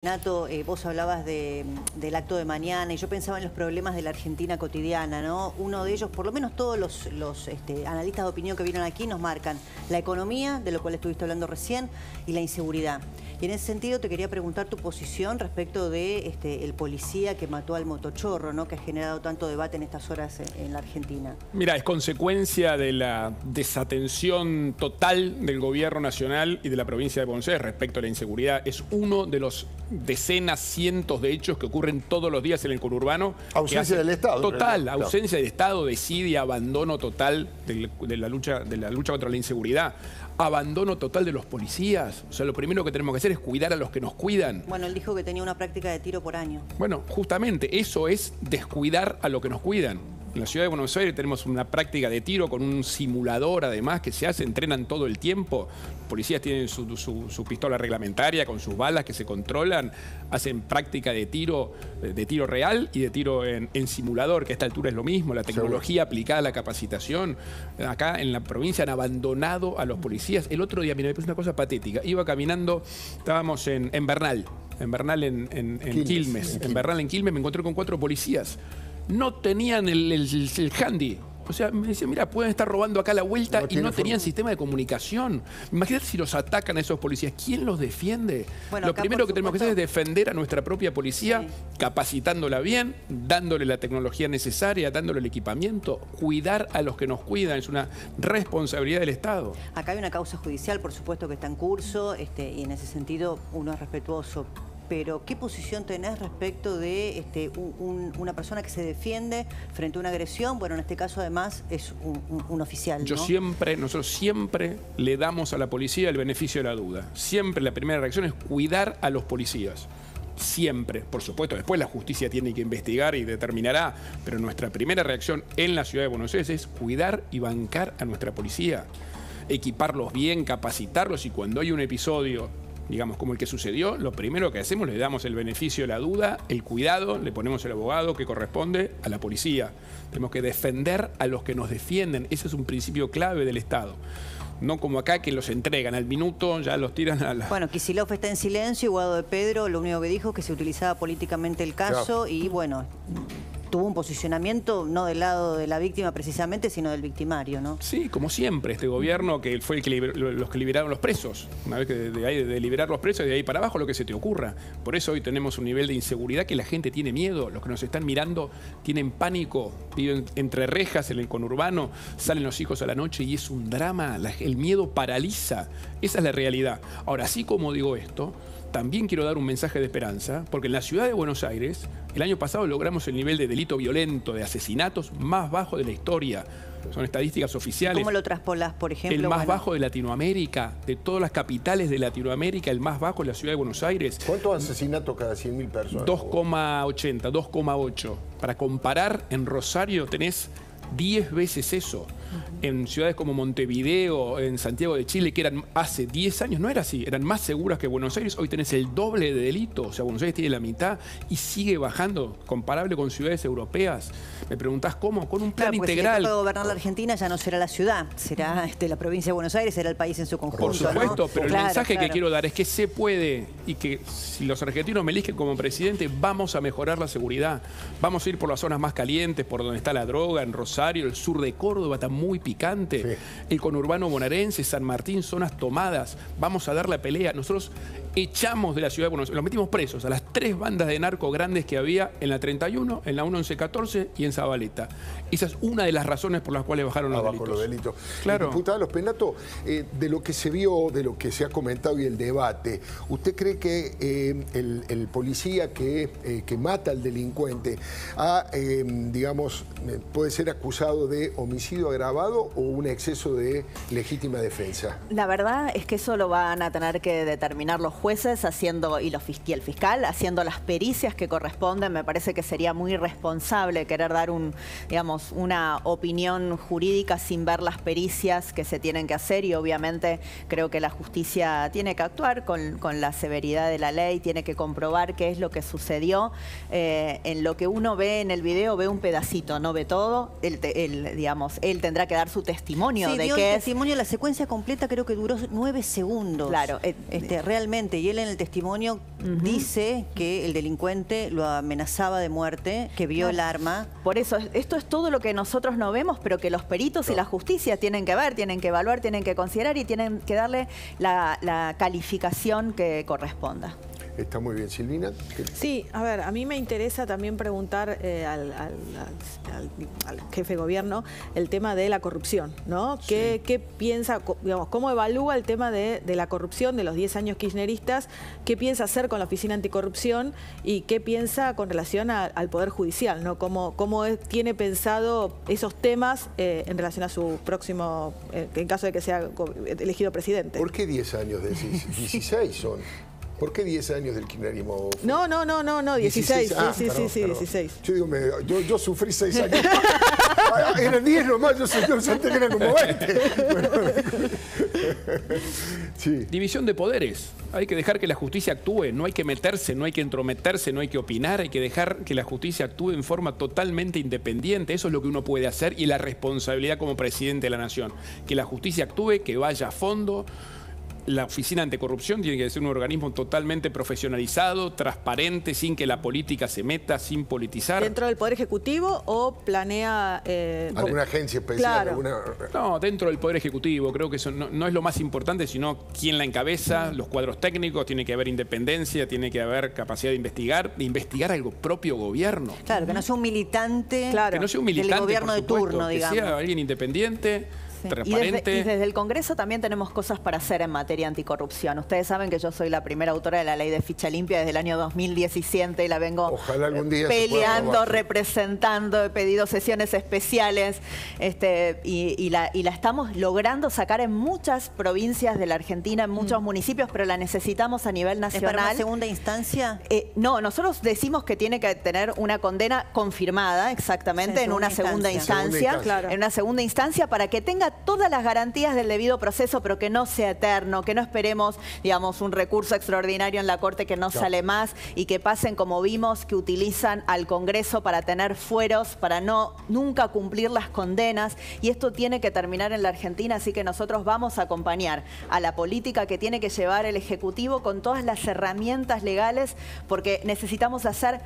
Nato, vos hablabas del acto de mañana y yo pensaba en los problemas de la Argentina cotidiana, ¿no? Uno de ellos, por lo menos todos los analistas de opinión que vieron aquí nos marcan la economía, de lo cual estuviste hablando recién, y la inseguridad. Y en ese sentido te quería preguntar tu posición respecto de el policía que mató al motochorro, ¿no? Que ha generado tanto debate en estas horas en la Argentina. Mira, es consecuencia de la desatención total del gobierno nacional y de la provincia de Buenos Aires respecto a la inseguridad. Es uno de los decenas, cientos de hechos que ocurren todos los días en el conurbano. Ausencia del Estado. Total, ausencia del Estado, desidia, abandono total de la lucha contra la inseguridad. Abandono total de los policías. O sea, lo primero que tenemos que hacer es cuidar a los que nos cuidan. Bueno, él dijo que tenía una práctica de tiro por año. Bueno, justamente eso es descuidar a los que nos cuidan. En la ciudad de Buenos Aires tenemos una práctica de tiro con un simulador además que se hace, entrenan todo el tiempo. Los policías tienen su pistola reglamentaria con sus balas que se controlan, hacen práctica de tiro real y de tiro en simulador, que a esta altura es lo mismo, la tecnología aplicada a la capacitación. Acá en la provincia han abandonado a los policías. El otro día, mira, me parece una cosa patética, iba caminando, estábamos en Bernal, en Quilmes. En Bernal, en Quilmes, me encontré con 4 policías. No tenían el handy. O sea, me decían, mira, pueden estar robando acá a la vuelta y no tenían sistema de comunicación. Imagínate si los atacan a esos policías. ¿Quién los defiende? Bueno, lo primero que tenemos que hacer es defender a nuestra propia policía, capacitándola bien, dándole la tecnología necesaria, dándole el equipamiento, cuidar a los que nos cuidan. Es una responsabilidad del Estado. Acá hay una causa judicial, por supuesto, que está en curso y en ese sentido uno es respetuoso. Pero, ¿qué posición tenés respecto de una persona que se defiende frente a una agresión? Bueno, en este caso, además, es un oficial, ¿no? Nosotros siempre le damos a la policía el beneficio de la duda. Siempre la primera reacción es cuidar a los policías. Siempre, por supuesto, después la justicia tiene que investigar y determinará, pero nuestra primera reacción en la ciudad de Buenos Aires es cuidar y bancar a nuestra policía. Equiparlos bien, capacitarlos y cuando hay un episodio, digamos, como el que sucedió, lo primero que hacemos, le damos el beneficio de la duda, el cuidado, le ponemos el abogado que corresponde a la policía. Tenemos que defender a los que nos defienden. Ese es un principio clave del Estado. No como acá que los entregan al minuto, ya los tiran a la... Bueno, Kicillof está en silencio y Guado de Pedro lo único que dijo es que se utilizaba políticamente el caso y bueno... tuvo un posicionamiento no del lado de la víctima precisamente, sino del victimario, ¿no? Sí, como siempre, este gobierno que fue el que los que liberaron los presos. Una vez que de liberar los presos, de ahí para abajo, lo que se te ocurra. Por eso hoy tenemos un nivel de inseguridad que la gente tiene miedo. Los que nos están mirando tienen pánico, viven entre rejas en el conurbano, salen los hijos a la noche y es un drama. El miedo paraliza. Esa es la realidad. Ahora, así como digo esto, también quiero dar un mensaje de esperanza, porque en la ciudad de Buenos Aires, el año pasado logramos el nivel de delito violento, de asesinatos más bajo de la historia. Son estadísticas oficiales. ¿Cómo lo traspolás, por ejemplo? El más bajo de Latinoamérica, de todas las capitales de Latinoamérica, el más bajo es la ciudad de Buenos Aires. ¿Cuántos asesinatos cada 100.000 personas? 2,80, 2,8. Para comparar, en Rosario tenés 10 veces eso. En ciudades como Montevideo, en Santiago de Chile, que eran hace 10 años, no era así, eran más seguras que Buenos Aires, hoy tenés el doble de delito, o sea, Buenos Aires tiene la mitad y sigue bajando, comparable con ciudades europeas. Me preguntás cómo, con un plan integral. Si puede gobernar la Argentina ya no será la ciudad, será la provincia de Buenos Aires, será el país en su conjunto. Por supuesto, ¿no? Pero el mensaje que quiero dar es que se puede y que si los argentinos me eligen como presidente, vamos a mejorar la seguridad. Vamos a ir por las zonas más calientes, por donde está la droga, en Rosario, el sur de Córdoba está muy picante. Sí. El conurbano bonaerense, San Martín, zonas tomadas. Vamos a dar la pelea. Nosotros echamos de la ciudad de Buenos Aires, los metimos presos a las 3 bandas de narco grandes que había en la 31, en la 1114 y en Zabaleta. Esa es una de las razones por las cuales bajaron los delitos. Claro. Diputada Lospenato, de lo que se vio, de lo que se ha comentado y el debate, ¿usted cree que el policía que mata al delincuente digamos, puede ser acusado de homicidio agravado o un exceso de legítima defensa? La verdad es que eso lo van a tener que determinar los jueces y el fiscal haciendo las pericias que corresponden. Me parece que sería muy irresponsable querer dar una opinión jurídica sin ver las pericias que se tienen que hacer y obviamente creo que la justicia tiene que actuar con la severidad de la ley, tiene que comprobar qué es lo que sucedió. En lo que uno ve en el video ve un pedacito, no ve todo. Él tendrá que dar su testimonio de qué es. Sí, dio el testimonio, la secuencia completa creo que duró 9 segundos. Claro. Realmente. Exactamente, y él en el testimonio dice que el delincuente lo amenazaba de muerte, que vio el arma. Por eso, esto es todo lo que nosotros no vemos, pero que los peritos y la justicia tienen que ver, tienen que evaluar, tienen que considerar y tienen que darle la calificación que corresponda. Está muy bien, Silvina. Sí, a ver, a mí me interesa también preguntar al jefe de gobierno el tema de la corrupción, ¿no? Sí. ¿Qué piensa, digamos, cómo evalúa el tema de la corrupción de los 10 años kirchneristas? ¿Qué piensa hacer con la Oficina Anticorrupción? ¿Y qué piensa con relación al Poder Judicial, ¿no? ¿Cómo tiene pensado esos temas en relación a su próximo, en caso de que sea elegido presidente? ¿Por qué 10 años? 16 son. ¿Por qué 10 años del kirchnerismo? No, 16. Ah, sí, perdón. 16. Yo digo, yo sufrí 6 años. Eran 10 nomás, yo sentí que eran como 20. Bueno. Sí. División de poderes. Hay que dejar que la justicia actúe, no hay que meterse, no hay que entrometerse, no hay que opinar, hay que dejar que la justicia actúe en forma totalmente independiente. Eso es lo que uno puede hacer y la responsabilidad como presidente de la nación. Que la justicia actúe, que vaya a fondo. La Oficina Anticorrupción tiene que ser un organismo totalmente profesionalizado, transparente, sin que la política se meta, sin politizar. ¿Dentro del Poder Ejecutivo o planea...? ¿Alguna agencia especial? Claro. No, dentro del Poder Ejecutivo. Creo que eso no es lo más importante, sino quién la encabeza, los cuadros técnicos, tiene que haber independencia, tiene que haber capacidad de investigar algo propio gobierno. Claro, que no sea un militante, Claro. Que no sea un militante, del gobierno por de supuesto, turno, digamos. que sea alguien independiente. Sí. Transparente. Y desde el Congreso también tenemos cosas para hacer en materia anticorrupción. Ustedes saben que yo soy la primera autora de la ley de ficha limpia desde el año 2017 y la vengo Ojalá algún día peleando, se pueda representando, he pedido sesiones especiales y la estamos logrando sacar en muchas provincias de la Argentina, en muchos municipios, pero la necesitamos a nivel ¿Es nacional. para una segunda instancia? No, nosotros decimos que tiene que tener una condena confirmada, exactamente, Sí, en una segunda instancia. Claro. En una segunda instancia para que tenga todas las garantías del debido proceso, pero que no sea eterno, que no esperemos, digamos, un recurso extraordinario en la Corte que no sale más y que pasen, como vimos, que utilizan al Congreso para tener fueros, para nunca cumplir las condenas. Y esto tiene que terminar en la Argentina, así que nosotros vamos a acompañar a la política que tiene que llevar el Ejecutivo con todas las herramientas legales, porque necesitamos hacer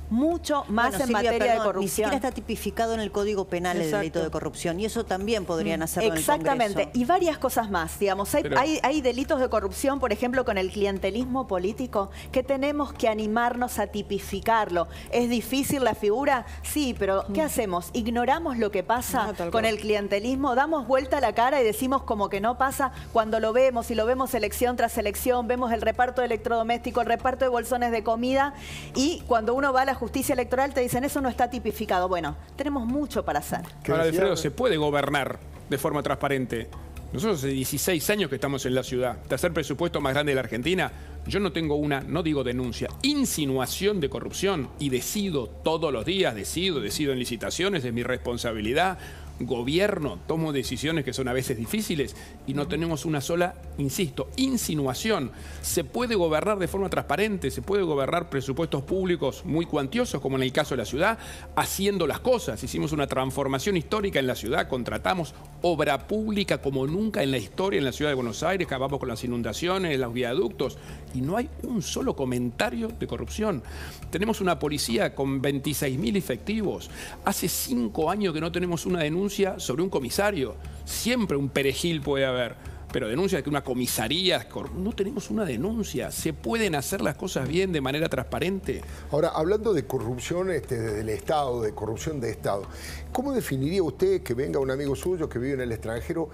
mucho más Bueno, en Silvia, materia perdón, de corrupción. Ni siquiera está tipificado en el Código Penal el Exacto. delito de corrupción y eso también podrían hacerlo Exactamente, en el Congreso. y varias cosas más. Digamos, hay delitos de corrupción, por ejemplo, con el clientelismo político, que tenemos que animarnos a tipificarlo. ¿Es difícil la figura? Sí, pero ¿qué hacemos? ¿Ignoramos lo que pasa No, tal con cual. el clientelismo? ¿Damos vuelta a la cara y decimos como que no pasa cuando lo vemos? Y lo vemos elección tras elección, vemos el reparto de electrodomésticos, el reparto de bolsones de comida, y cuando uno va a la justicia electoral te dicen eso no está tipificado. Bueno, tenemos mucho para hacer. Ahora, Alfredo, se puede gobernar de forma transparente. Nosotros hace 16 años que estamos en la ciudad. Tercer presupuesto más grande de la Argentina. Yo no tengo no digo denuncia, insinuación de corrupción. Y decido todos los días, decido en licitaciones, es mi responsabilidad. Gobierno, tomo decisiones que son a veces difíciles y no tenemos una sola, insisto, insinuación. Se puede gobernar de forma transparente, se puede gobernar presupuestos públicos muy cuantiosos, como en el caso de la ciudad, haciendo las cosas. Hicimos una transformación histórica en la ciudad, contratamos obra pública como nunca en la historia en la ciudad de Buenos Aires, acabamos con las inundaciones, los viaductos, y no hay un solo comentario de corrupción. Tenemos una policía con 26.000 efectivos. Hace 5 años que no tenemos una denuncia sobre un comisario. Siempre un perejil puede haber, pero denuncia de que una comisaría... No tenemos una denuncia. ¿Se pueden hacer las cosas bien de manera transparente? Ahora, hablando de corrupción del Estado, de corrupción de Estado, ¿cómo definiría usted, que venga un amigo suyo que vive en el extranjero,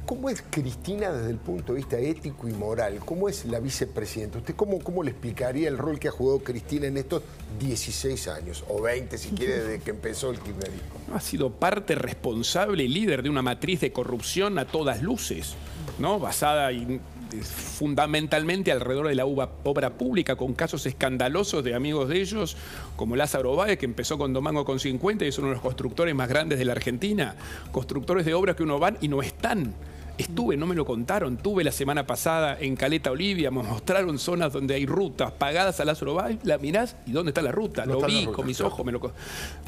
cómo es Cristina desde el punto de vista ético y moral? ¿Cómo es la vicepresidenta? ¿Usted cómo le explicaría el rol que ha jugado Cristina en estos 16 años, o 20 si quiere, desde que empezó el kirchnerismo? Ha sido parte responsable y líder de una matriz de corrupción a todas luces, ¿no? Basada fundamentalmente alrededor de la obra pública, con casos escandalosos de amigos de ellos, como Lázaro Báez, que empezó con Domango con 50 y es uno de los constructores más grandes de la Argentina. Constructores de obras que uno van y no están. Estuve, no me lo contaron, tuve la semana pasada en Caleta Olivia, me mostraron zonas donde hay rutas pagadas a Lázaro Báez, la mirás y ¿dónde está la ruta? Lo vi con mis ojos.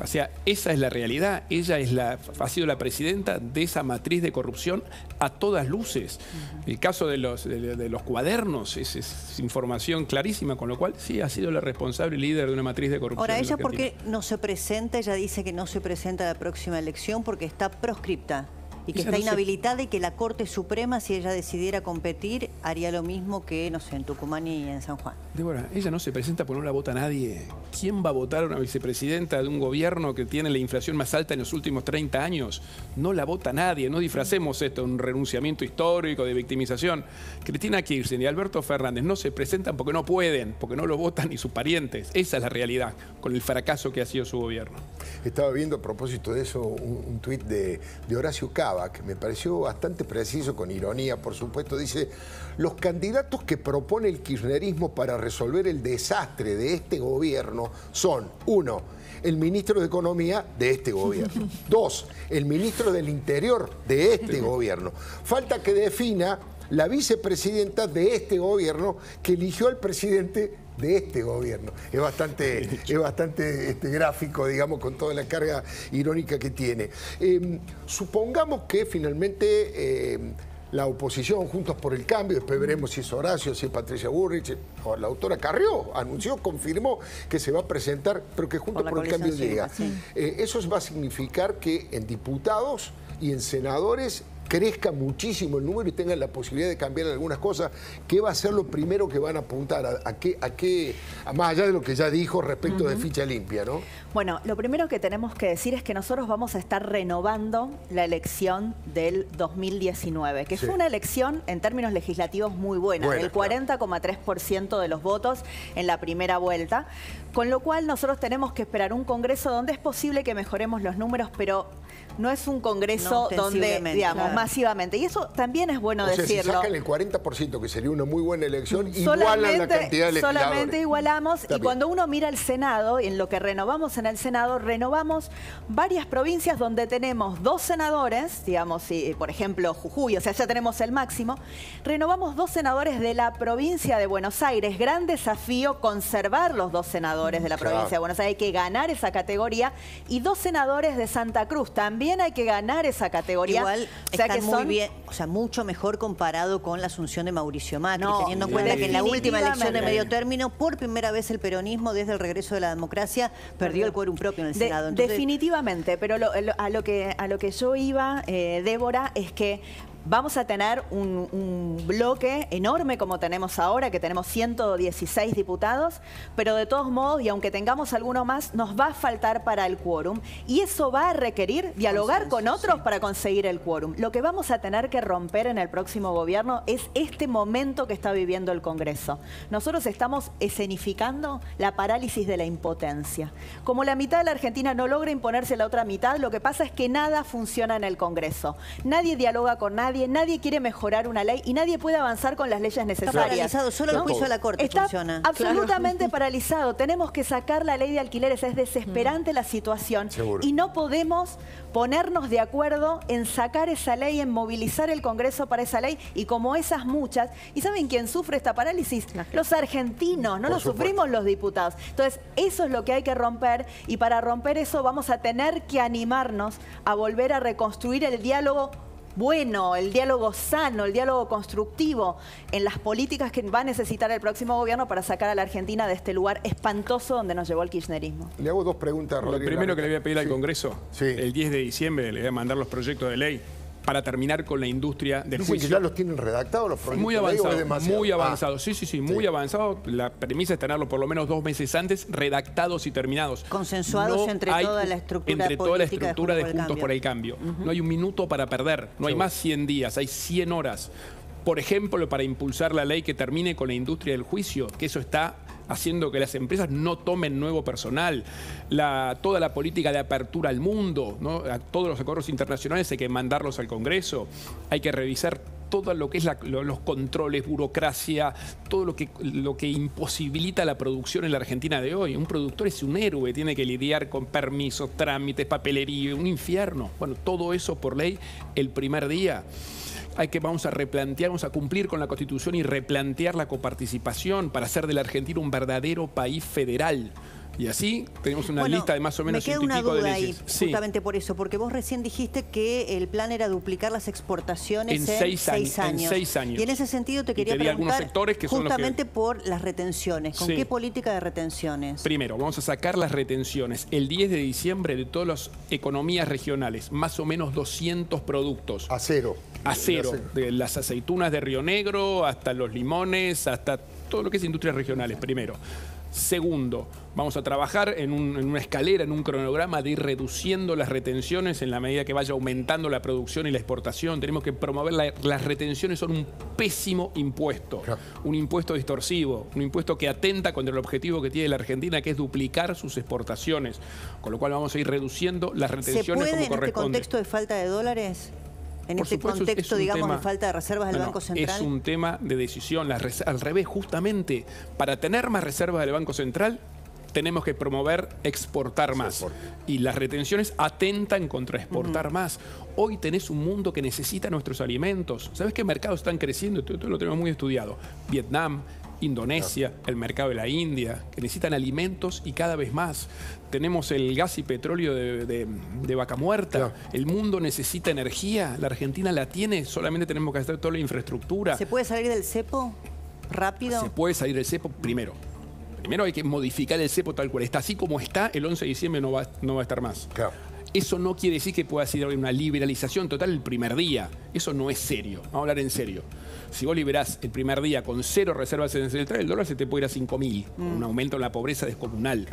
O sea, esa es la realidad. Ella ha sido la presidenta de esa matriz de corrupción a todas luces. El caso de los cuadernos es información clarísima, con lo cual sí ha sido la responsable líder de una matriz de corrupción. Ahora, ¿ella por qué no se presenta? Ella dice que no se presenta a la próxima elección porque está proscripta y que está inhabilitada y que la Corte Suprema, si ella decidiera competir, haría lo mismo que, no sé, en Tucumán y en San Juan. Débora, ella no se presenta porque no la vota nadie. ¿Quién va a votar a una vicepresidenta de un gobierno que tiene la inflación más alta en los últimos 30 años? No la vota nadie. No disfracemos esto en un renunciamiento histórico de victimización. Cristina Kirchner y Alberto Fernández no se presentan porque no pueden, porque no lo votan ni sus parientes. Esa es la realidad, con el fracaso que ha sido su gobierno. Estaba viendo a propósito de eso un tuit de Horacio Cava, que me pareció bastante preciso, con ironía, por supuesto. Dice: los candidatos que propone el kirchnerismo para resolver el desastre de este gobierno son: 1, el ministro de Economía de este gobierno; 2, el ministro del Interior de este gobierno. Falta que defina la vicepresidenta de este gobierno que eligió al presidente de este gobierno. Es bastante gráfico, digamos, con toda la carga irónica que tiene. Supongamos que finalmente la oposición, Juntos por el Cambio, después veremos si es Horacio, si es Patricia Bullrich, o la doctora Carrió, confirmó que se va a presentar, pero que Juntos por el Cambio llega. Sí. Eso va a significar que en diputados y en senadores crezca muchísimo el número y tengan la posibilidad de cambiar algunas cosas. ¿Qué va a ser lo primero que van a apuntar? ¿A qué? Más allá de lo que ya dijo respecto de ficha limpia, ¿no? Bueno, lo primero que tenemos que decir es que nosotros vamos a estar renovando la elección del 2019, que fue una elección en términos legislativos muy buena, del 40,3% de los votos en la primera vuelta, con lo cual nosotros tenemos que esperar un Congreso donde es posible que mejoremos los números, pero no es un Congreso donde, digamos, masivamente. Y eso también es bueno decirlo. Si sacan el 40%, que sería una muy buena elección, igualan la cantidad de legisladores. Solamente igualamos. Y cuando uno mira el Senado, en lo que renovamos en el Senado, renovamos varias provincias donde tenemos 2 senadores, digamos, por ejemplo, Jujuy, o sea, ya tenemos el máximo. Renovamos 2 senadores de la provincia de Buenos Aires. Gran desafío conservar los 2 senadores de la provincia de Buenos Aires. Hay que ganar esa categoría. Y 2 senadores de Santa Cruz. También hay que ganar esa categoría. Igual están muy bien, o sea, mucho mejor comparado con la asunción de Mauricio Macri, teniendo en cuenta que en la última elección de medio término, por primera vez el peronismo, desde el regreso de la democracia, perdió el quórum propio en el Senado. Entonces, definitivamente, pero a lo que yo iba, Débora, es que vamos a tener un bloque enorme como tenemos ahora, que tenemos 116 diputados, pero de todos modos, y aunque tengamos alguno más, nos va a faltar para el quórum. Y eso va a requerir dialogar con otros para conseguir el quórum. Lo que vamos a tener que romper en el próximo gobierno es este momento que está viviendo el Congreso. Nosotros estamos escenificando la parálisis de la impotencia. Como la mitad de la Argentina no logra imponerse a la otra mitad, lo que pasa es que nada funciona en el Congreso. Nadie dialoga con nadie. Nadie quiere mejorar una ley y nadie puede avanzar con las leyes necesarias. Está paralizado, solo el juicio de la Corte funciona. Absolutamente paralizado. Tenemos que sacar la ley de alquileres. Es desesperante la situación. Y no podemos ponernos de acuerdo en sacar esa ley, en movilizar el Congreso para esa ley, y como esas muchas. ¿Y saben quién sufre esta parálisis? Los argentinos, no lo sufrimos los diputados. Entonces, eso es lo que hay que romper, y para romper eso vamos a tener que animarnos a volver a reconstruir el diálogo bueno, el diálogo sano, el diálogo constructivo en las políticas que va a necesitar el próximo gobierno para sacar a la Argentina de este lugar espantoso donde nos llevó el kirchnerismo. Le hago 2 preguntas, Rodrigo. Lo primero que le voy a pedir al Congreso, el 10 de diciembre le voy a mandar los proyectos de ley para terminar con la industria del juicio. ¿Ya los tienen redactados los proyectos? Muy avanzados, sí, muy avanzados. La premisa es tenerlos por lo menos 2 meses antes, redactados y terminados. Consensuados entre toda la estructura de Juntos por el Cambio. No hay un minuto para perder, no hay más 100 días, hay 100 horas. Por ejemplo, para impulsar la ley que termine con la industria del juicio, que eso está haciendo que las empresas no tomen nuevo personal, toda la política de apertura al mundo, ¿no? A todos los acuerdos internacionales hay que mandarlos al Congreso, hay que revisar todo lo que es los controles, burocracia, todo lo que imposibilita la producción en la Argentina de hoy. Un productor es un héroe, tiene que lidiar con permisos, trámites, papelería, un infierno. Bueno, todo eso por ley el primer día. vamos a replantear, vamos a cumplir con la Constitución y replantear la coparticipación para hacer de la Argentina un verdadero país federal. Y así tenemos una lista de más o menos 100 y pico de leyes. Justamente por eso, porque vos recién dijiste que el plan era duplicar las exportaciones en 6 años. En 6 años. Y en ese sentido te quería preguntar, algunos sectores que justamente son los que... por las retenciones. ¿Con qué política de retenciones? Primero, vamos a sacar las retenciones el 10 de diciembre de todas las economías regionales, más o menos 200 productos. Acero. Acero, de las aceitunas de Río Negro hasta los limones, hasta todo lo que es industrias regionales, primero. Segundo, vamos a trabajar en una escalera, en un cronograma de ir reduciendo las retenciones en la medida que vaya aumentando la producción y la exportación. Tenemos que promover las retenciones, son un pésimo impuesto, un impuesto distorsivo, un impuesto que atenta contra el objetivo que tiene la Argentina, que es duplicar sus exportaciones. Con lo cual vamos a ir reduciendo las retenciones como corresponde. ¿Se puede en este contexto de falta de dólares? En este contexto, digamos, de falta de reservas del Banco Central. Es un tema de decisión. Al revés, justamente, para tener más reservas del Banco Central, tenemos que promover exportar más. Y las retenciones atentan contra exportar más. Hoy tenés un mundo que necesita nuestros alimentos. ¿Sabés qué mercados están creciendo? Esto lo tenemos muy estudiado. Vietnam, Indonesia, el mercado de la India, que necesitan alimentos y cada vez más. Tenemos el gas y petróleo de vaca muerta. El mundo necesita energía. La Argentina la tiene, solamente tenemos que hacer toda la infraestructura. ¿Se puede salir del cepo rápido? Se puede salir del cepo primero. Primero hay que modificar el cepo tal cual está. Así como está, el 11 de diciembre no va a estar más. Eso no quiere decir que pueda ser una liberalización total el primer día. Eso no es serio. Vamos a hablar en serio. Si vos liberás el primer día con 0 reservas en el central, el dólar se te puede ir a 5.000. Un aumento en la pobreza descomunal.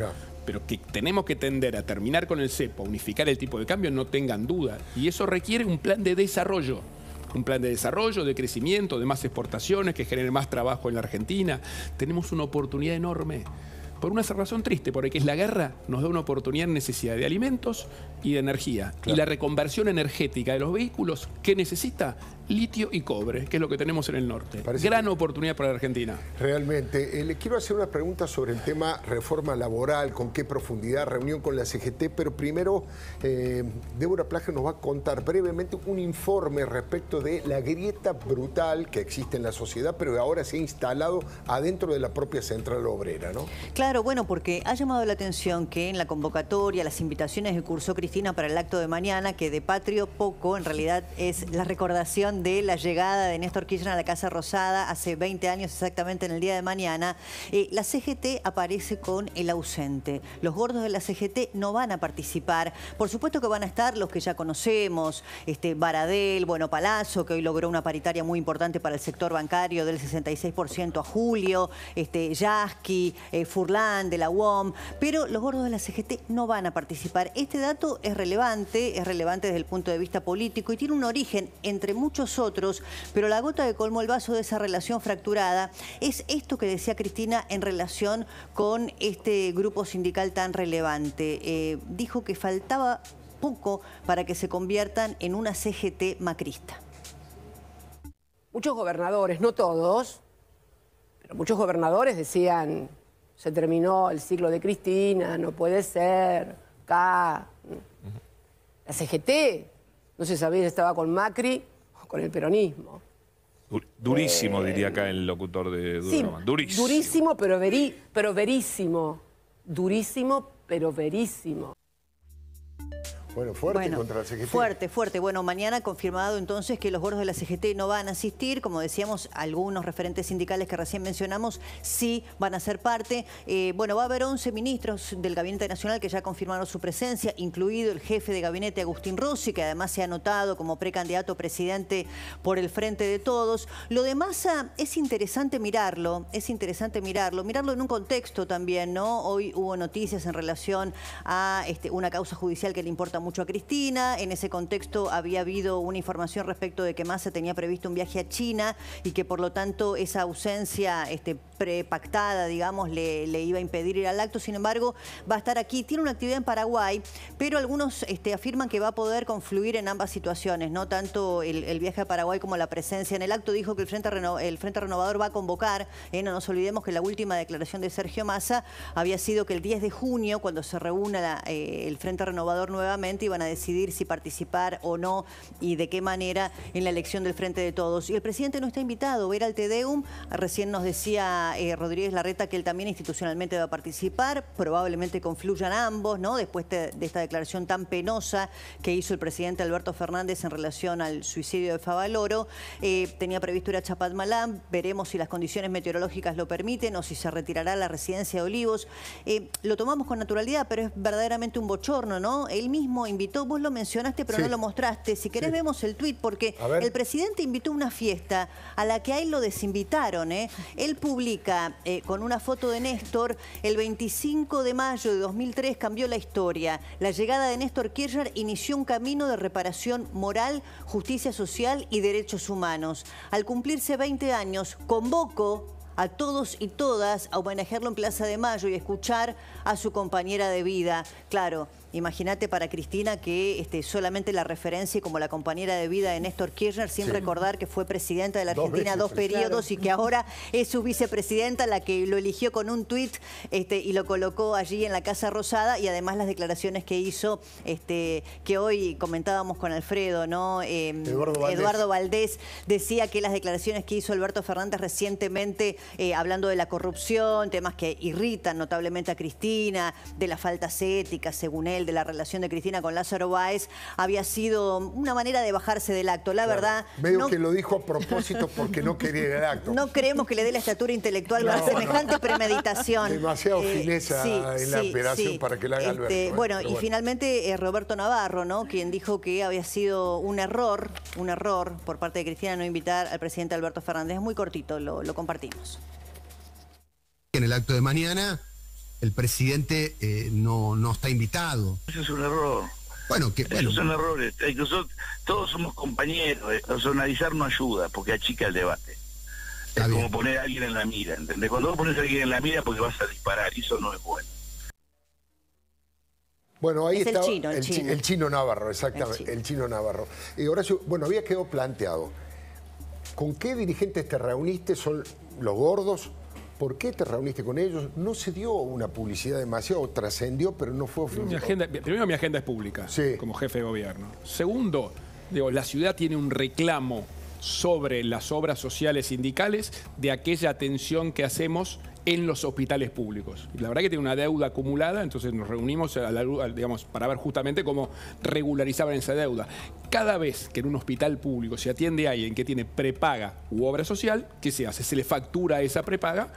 Pero que tenemos que tender a terminar con el cepo, a unificar el tipo de cambio, no tengan duda. Y eso requiere un plan de desarrollo. Un plan de desarrollo, de crecimiento, de más exportaciones, que genere más trabajo en la Argentina. Tenemos una oportunidad enorme. Por una razón triste, porque es la guerra, nos da una oportunidad en necesidad de alimentos y de energía. Y la reconversión energética de los vehículos, ¿qué necesita? Litio y cobre, que es lo que tenemos en el norte. Gran oportunidad para la Argentina. Realmente. Le quiero hacer una pregunta sobre el tema reforma laboral, con qué profundidad, reunión con la CGT, pero primero Débora Plager nos va a contar brevemente un informe respecto de la grieta brutal que existe en la sociedad, pero que ahora se ha instalado adentro de la propia central obrera, ¿no? Claro, bueno, porque ha llamado la atención que en la convocatoria, las invitaciones que cursó Cristina para el acto de mañana, que de patrio poco, en realidad es la recordación de la llegada de Néstor Kirchner a la Casa Rosada hace 20 años exactamente en el día de mañana, la CGT aparece con el ausente. Los gordos de la CGT no van a participar. Por supuesto que van a estar los que ya conocemos, Baradel, bueno, Palazzo, que hoy logró una paritaria muy importante para el sector bancario del 66% a julio, Yasky, Furlan de la UOM, pero los gordos de la CGT no van a participar. Este dato es relevante desde el punto de vista político y tiene un origen entre muchos otros, pero la gota que colmó el vaso de esa relación fracturada es esto que decía Cristina en relación con este grupo sindical tan relevante. Dijo que faltaba poco para que se conviertan en una CGT macrista. Muchos gobernadores, no todos, pero muchos gobernadores decían: se terminó el ciclo de Cristina, no puede ser, La CGT, no se sabía si estaba con Macri o con el peronismo. Durísimo, diría acá el locutor de Duro. Sí, durísimo, pero verísimo. Durísimo, pero verísimo. Bueno, fuerte contra la CGT. Fuerte. Bueno, mañana confirmado entonces que los gordos de la CGT no van a asistir. Como decíamos, algunos referentes sindicales que recién mencionamos sí van a ser parte. Bueno, va a haber 11 ministros del Gabinete Nacional que ya confirmaron su presencia, incluido el jefe de gabinete Agustín Rossi, que además se ha anotado como precandidato a presidente por el Frente de Todos. Lo de Massa es interesante mirarlo, mirarlo en un contexto también, ¿no? Hoy hubo noticias en relación a una causa judicial que le importa mucho a Cristina. En ese contexto había habido una información respecto de que Massa tenía previsto un viaje a China y que por lo tanto esa ausencia prepactada, digamos, le iba a impedir ir al acto. Sin embargo, va a estar aquí. Tiene una actividad en Paraguay, pero algunos afirman que va a poder confluir en ambas situaciones, no tanto el viaje a Paraguay como la presencia en el acto. Dijo que el Frente Renovador va a convocar, no nos olvidemos que la última declaración de Sergio Massa había sido que el 10 de junio, cuando se reúna el Frente Renovador nuevamente, seguramente iban a decidir si participar o no y de qué manera en la elección del Frente de Todos. Y el presidente no está invitado, ver al Te Deum. Recién nos decía Rodríguez Larreta que él también institucionalmente va a participar, probablemente confluyan ambos, ¿no? Después de esta declaración tan penosa que hizo el presidente Alberto Fernández en relación al suicidio de Favaloro. Tenía previsto ir a Chapatmalán, veremos si las condiciones meteorológicas lo permiten o si se retirará la residencia de Olivos. Lo tomamos con naturalidad, pero es verdaderamente un bochorno, ¿no? Él mismo invitó, vos lo mencionaste, pero no lo mostraste. Si querés vemos el tuit, porque el presidente invitó a una fiesta a la que a él lo desinvitaron. Él publica con una foto de Néstor: el 25 de mayo de 2003 cambió la historia. La llegada de Néstor Kirchner inició un camino de reparación moral, justicia social y derechos humanos. Al cumplirse 20 años, convoco a todos y todas a homenajearlo en Plaza de Mayo y escuchar a su compañera de vida. Claro, imagínate para Cristina que solamente la referencia como la compañera de vida de Néstor Kirchner, sin recordar que fue presidenta de la Argentina dos periodos y que ahora es su vicepresidenta, la que lo eligió con un tuit y lo colocó allí en la Casa Rosada, y además las declaraciones que hizo, que hoy comentábamos con Alfredo, ¿no? Eduardo Valdés decía que las declaraciones que hizo Alberto Fernández recientemente, hablando de la corrupción, temas que irritan notablemente a Cristina, de las faltas éticas, según él, de la relación de Cristina con Lázaro Báez, había sido una manera de bajarse del acto. La verdad... Medio que lo dijo a propósito porque no quería ir al acto. No creemos que le dé la estatura intelectual para semejante premeditación. Demasiado fineza en la operación para que la haga Alberto. Bueno, y finalmente Roberto Navarro, ¿no? Quien dijo que había sido un error por parte de Cristina no invitar al presidente Alberto Fernández. Es muy cortito, lo compartimos. En el acto de mañana el presidente no está invitado. Eso es un error. Bueno, esos son errores. Todos somos compañeros. Personalizar no ayuda porque achica el debate. Es como poner a alguien en la mira, ¿entendés? Cuando vos pones a alguien en la mira porque vas a disparar, y eso no es bueno. Bueno, ahí está el Chino Navarro, exactamente, el Chino Navarro. Horacio, bueno, había quedado planteado. ¿Con qué dirigentes te reuniste? ¿Son los gordos? ¿Por qué te reuniste con ellos? No se dio una publicidad demasiado, trascendió, pero no fue oficial. Primero, mi agenda es pública, como jefe de gobierno. Segundo, la ciudad tiene un reclamo sobre las obras sociales sindicales de aquella atención que hacemos en los hospitales públicos. Y la verdad que tiene una deuda acumulada, entonces nos reunimos para ver justamente cómo regularizaban esa deuda. Cada vez que en un hospital público se atiende a alguien que tiene prepaga u obra social, ¿qué se hace? Se le factura esa prepaga,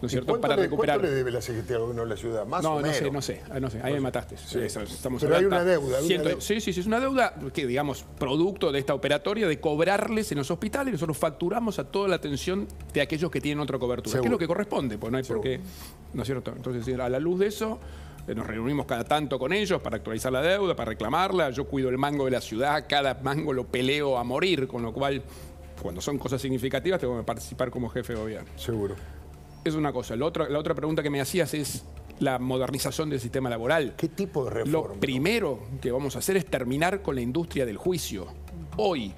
¿no es cierto? Para recuperar. ¿Cuánto le debe la Secretaría de Gobierno de la ciudad? ¿Más o menos? No sé. Ahí me mataste. Sí. Estamos pero hay una deuda. Sí, es una deuda que, digamos, producto de esta operatoria de cobrarles en los hospitales. Nosotros facturamos a toda la atención de aquellos que tienen otra cobertura. Seguro. Que es lo que corresponde, pues no hay por qué, ¿no es cierto? Entonces, a la luz de eso, nos reunimos cada tanto con ellos para actualizar la deuda, para reclamarla. Yo cuido el mango de la ciudad, cada mango lo peleo a morir, con lo cual, cuando son cosas significativas, tengo que participar como jefe de gobierno. Seguro. Es una cosa. La otra pregunta que me hacías es la modernización del sistema laboral. ¿Qué tipo de reforma? Lo primero que vamos a hacer es terminar con la industria del juicio. Hoy,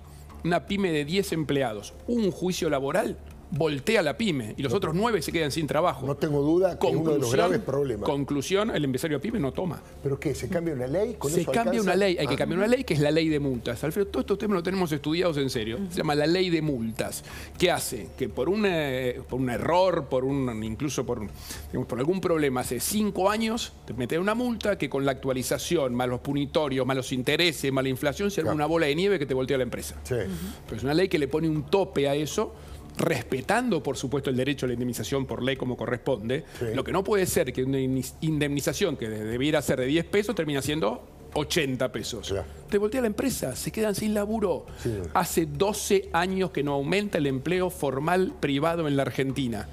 una pyme de 10 empleados, un juicio laboral, voltea la pyme y los otros 9 se quedan sin trabajo. No tengo duda que uno de los graves problemas. Conclusión, el empresario pyme no toma. ¿Pero qué? ¿Se cambia una ley? Se cambia una ley. Hay que cambiar una ley que es la ley de multas. Alfredo, todos estos temas lo tenemos estudiados en serio. Se llama la ley de multas. ¿Qué hace? Que por un error, incluso por algún problema hace 5 años, te meten una multa que con la actualización, más los punitorios, más los intereses, más la inflación, se arma una bola de nieve que te voltea la empresa. Sí. Pero es una ley que le pone un tope a eso, respetando, por supuesto, el derecho a la indemnización por ley como corresponde. Sí. Lo que no puede ser que una indemnización que debiera ser de 10 pesos termina siendo 80 pesos. Claro. Te voltea la empresa, se quedan sin laburo. Sí. Hace 12 años que no aumenta el empleo formal privado en la Argentina.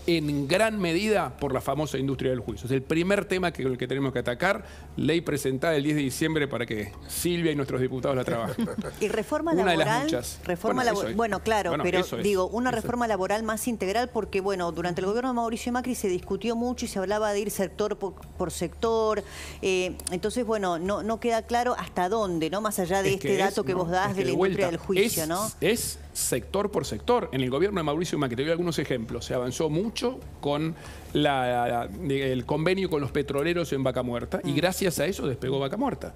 En gran medida por la famosa industria del juicio. Es el primer tema que tenemos que atacar. Ley presentada el 10 de diciembre para que Silvia y nuestros diputados la trabajen. Y reforma laboral. Una de las muchas. Bueno, claro, pero digo, una reforma laboral más integral porque, bueno, durante el gobierno de Mauricio Macri se discutió mucho y se hablaba de ir sector por sector. Entonces, bueno, no queda claro hasta dónde, ¿no? Más allá de este dato que vos das de la industria del juicio, ¿no? Es sector por sector. En el gobierno de Mauricio Macri, te doy algunos ejemplos. Se avanzó mucho con el convenio con los petroleros en Vaca Muerta y gracias a eso despegó Vaca Muerta.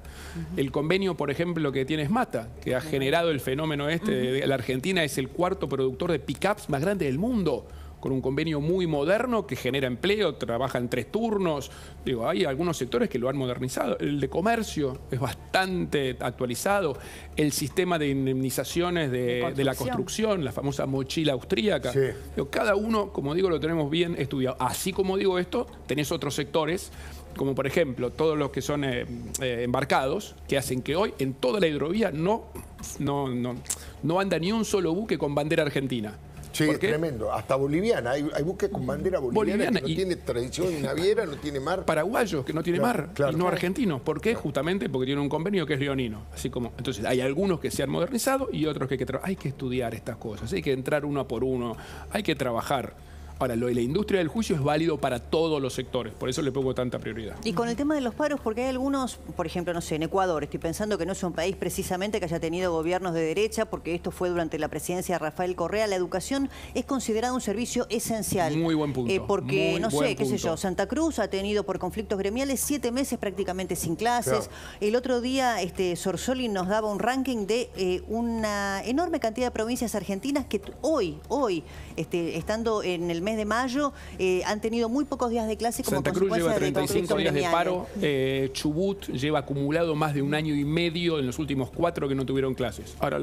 El convenio, por ejemplo, que tiene Esmata, que ha generado el fenómeno la Argentina es el cuarto productor de pick-ups más grande del mundo, con un convenio muy moderno que genera empleo, trabaja en 3 turnos. Digo, hay algunos sectores que lo han modernizado. El de comercio es bastante actualizado. El sistema de indemnizaciones de la construcción, la famosa mochila austríaca. Sí. Digo, cada uno, como digo, lo tenemos bien estudiado. Así como digo esto, tenés otros sectores, como por ejemplo todos los que son embarcados, que hacen que hoy en toda la hidrovía no anda ni un solo buque con bandera argentina. Sí, es tremendo. Hasta boliviana. Hay buques con bandera boliviana que no tiene tradición naviera, no tiene mar. Paraguayos que no tiene mar, claro, y no argentinos. ¿Por qué? Justamente porque tiene un convenio que es leonino. Así como, entonces hay algunos que se han modernizado y otros que hay que estudiar estas cosas. Hay que entrar uno por uno. Hay que trabajar. Ahora, lo de la industria del juicio es válido para todos los sectores, por eso le pongo tanta prioridad. Y con el tema de los paros, porque hay algunos, por ejemplo, no sé, en Ecuador, estoy pensando que no es un país precisamente que haya tenido gobiernos de derecha, porque esto fue durante la presidencia de Rafael Correa, la educación es considerada un servicio esencial. Muy buen punto. Porque, muy no sé, qué sé punto. yo, Santa Cruz ha tenido por conflictos gremiales 7 meses prácticamente sin clases. Claro. El otro día Sorsoli nos daba un ranking de una enorme cantidad de provincias argentinas que hoy, estando en el mes de mayo, han tenido muy pocos días de clase como Santa Cruz lleva consecuencia de 35 días de gremiales. paro. Chubut lleva acumulado más de 1 año y medio en los últimos 4 que no tuvieron clases. Ahora,